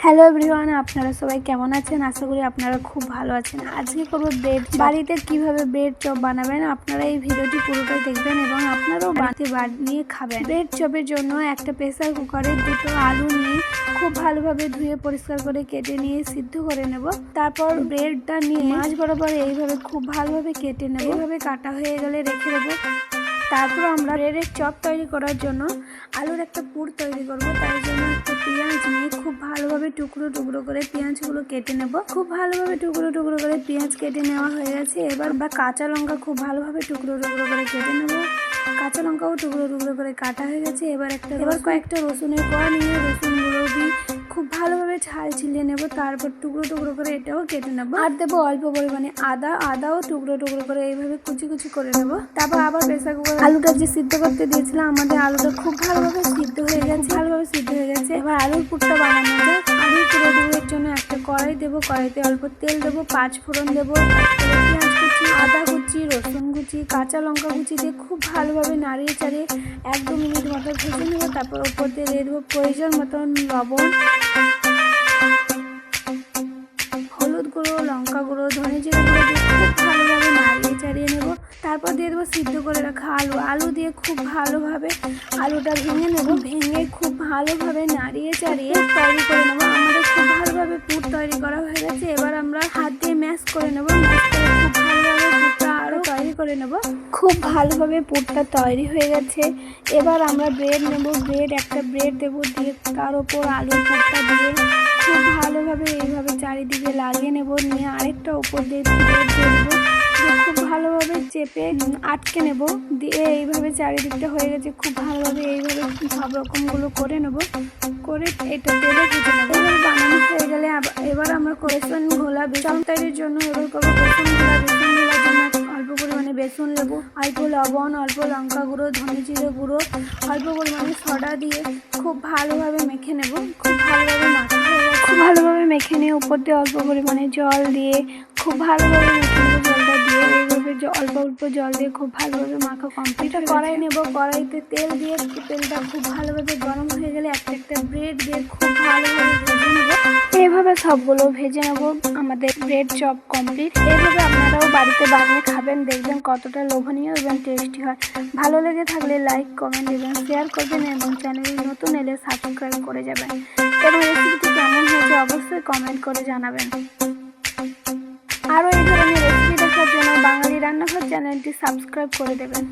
Hello everyone, আপনারা সবাই কেমন আছেন? আশা করি আপনারা খুব ভালো আছেন। আজকে করব ব্রেড বাড়িতে কিভাবে ব্রেড চপ বানাবেন। আপনারা এই ভিডিওটি পুরোটাই দেখবেন এবং আপনারাও বাড়িতে বানিয়ে খাবেন। ব্রেড চপের জন্য একটা প্রেসার কুকারে দুটো আলু নিয়ে খুব ভালোভাবে ধুয়ে পরিষ্কার করে কেটে নিয়ে সিদ্ধ করে নেব। তারপর ব্রেডটা নিয়ে মাছ বরাবর এইভাবে খুব ভালোভাবে কেটে নেব। এইভাবে কাটা হয়ে গেলে রেখে দেবো। তারপর আমরা ব্রেডের চপ তৈরি করার জন্য আলুর একটা পুর তৈরি করব। তাই জন্য একটা পেঁয়াজ নিয়ে খুব ভালোভাবে টুকরো টুকরো করে পেঁয়াজগুলো কেটে নেব। খুব ভালোভাবে টুকরো টুকরো করে পেঁয়াজ কেটে নেওয়া হয়ে গেছে। এবার আমরা কাঁচা লঙ্কা খুব ভালোভাবে টুকরো টুকরো করে কেটে নেব। কাঁচা লঙ্কাও টুকরো টুকরো করে কাটা হয়ে গেছে। এবার কয়েকটা রসুনের কোয়া নিয়ে রসুনগুলো দিয়ে খুব ভালোভাবে ছাল ছিলিয়ে নেব। তারপর টুকরো টুকরো করে এটাও কেটে নেব। আর দেবো অল্প পরিমাণে আদাও টুকরো টুকরো করে এইভাবে কুচি কুচি করে নেব। তারপর আবার প্রেসার কুকার আলুটা যে সিদ্ধ করতে দিয়েছিলাম, আমাদের আলুটা খুব ভালোভাবে সিদ্ধ হয়ে গেছে। এবার আলুর পুরটা বানানো যাক। আলুর পুরের জন্য একটা কড়াই দেবো। কড়াইতে অল্প তেল দেবো, 5 ফোড়ন দেবো, পেঁয়াজ কুচি, আদা কুচি, রসুন কুচি, কাঁচা লঙ্কা কুচি দিয়ে খুব ভালোভাবে নাড়িয়ে চাড়িয়ে 1-2 মিনিট মতো ভেজে নেবো। তারপর ওপর দিয়ে দিয়ে দেবো প্রয়োজন মতন লবণ, হলুদ গুঁড়ো, লঙ্কা গুঁড়ো, ধনে জিরে গুঁড়ো দিয়ে খুব ভালোভাবে নাড়িয়ে চাড়িয়ে নেব। তারপর দিয়ে দেবো সিদ্ধ করে রাখা আলু দিয়ে খুব ভালোভাবে আলুটা ভেঙে নেব। ভেঙে খুব ভালোভাবে নাড়িয়ে চাড়িয়ে তৈরি করে নেব। আমাদের খুব ভালোভাবে পুর তৈরি করা হয়ে গেছে। এবার আমরা হাত দিয়ে ম্যাশ করে নেব। ম্যাশ করে খুব ভালোভাবে পুরটা আরও তৈরি করে নেব। খুব ভালোভাবে পুরটা তৈরি হয়ে গেছে। এবার আমরা ব্রেড নেব। একটা ব্রেড দেবো, দিয়ে তার ওপর আলুর পুরটা দিয়ে খুব ভালোভাবে এইভাবে চারিদিকে লাগিয়ে নেব। নিয়ে আরেকটা উপর দিয়ে ব্রেড দিয়ে দেবো। খুব ভালোভাবে চেপে আটকে নেব। দিয়ে এইভাবে চারিদিকটা হয়ে গেছে। খুব ভালোভাবে এইভাবে সব রকমগুলো করে নেব। করে এটা তেলে ভেজে নেব। এবার বানানো হয়ে গেলে এবার আমরা বেসন ঘোলা চপ তৈরির জন্য এবার করবো বেসন ঘোলার জন্য অল্প পরিমাণে বেসন নেবো, অল্প লবণ, অল্প লঙ্কা গুঁড়ো, ধনে জিরে গুঁড়ো, অল্প পরিমাণে সোডা দিয়ে খুব ভালোভাবে মেখে নেব। খুব ভালোভাবে মেখে নিয়ে উপর দিয়ে অল্প পরিমাণে জল দিয়ে খুব ভালোভাবে মেখে নেব। জলটা দিয়ে এইভাবে অল্প জল দিয়ে খুব ভালোভাবে মাখা কমপ্লিট। কড়াই নেব। কড়াইতে তেল দিয়ে তেলটা খুব ভালোভাবে গরম হয়ে গেলে একটা ব্রেড দিয়ে খুব ভালোভাবে ভেজে নেব। এইভাবে সবগুলো ভেজে নেব। আমাদের ব্রেড চপ কমপ্লিট। এইভাবে আপনারাও বাড়িতে বানিয়ে খাবেন, দেখবেন কতটা লোভনীয় এবং টেস্টি হয়। ভালো লেগে থাকলে লাইক, কমেন্ট এবং শেয়ার করবেন এবং চ্যানেলে নতুন এলে সাবস্ক্রাইব করে যাবেন। এবং রেসিপিটি কেমন হয়েছে অবশ্যই কমেন্ট করে জানাবেন। আরও এই ধরনের রেসিপি দেখার জন্য বাঙালি রান্নাঘর চ্যানেলটি সাবস্ক্রাইব করে দেবেন।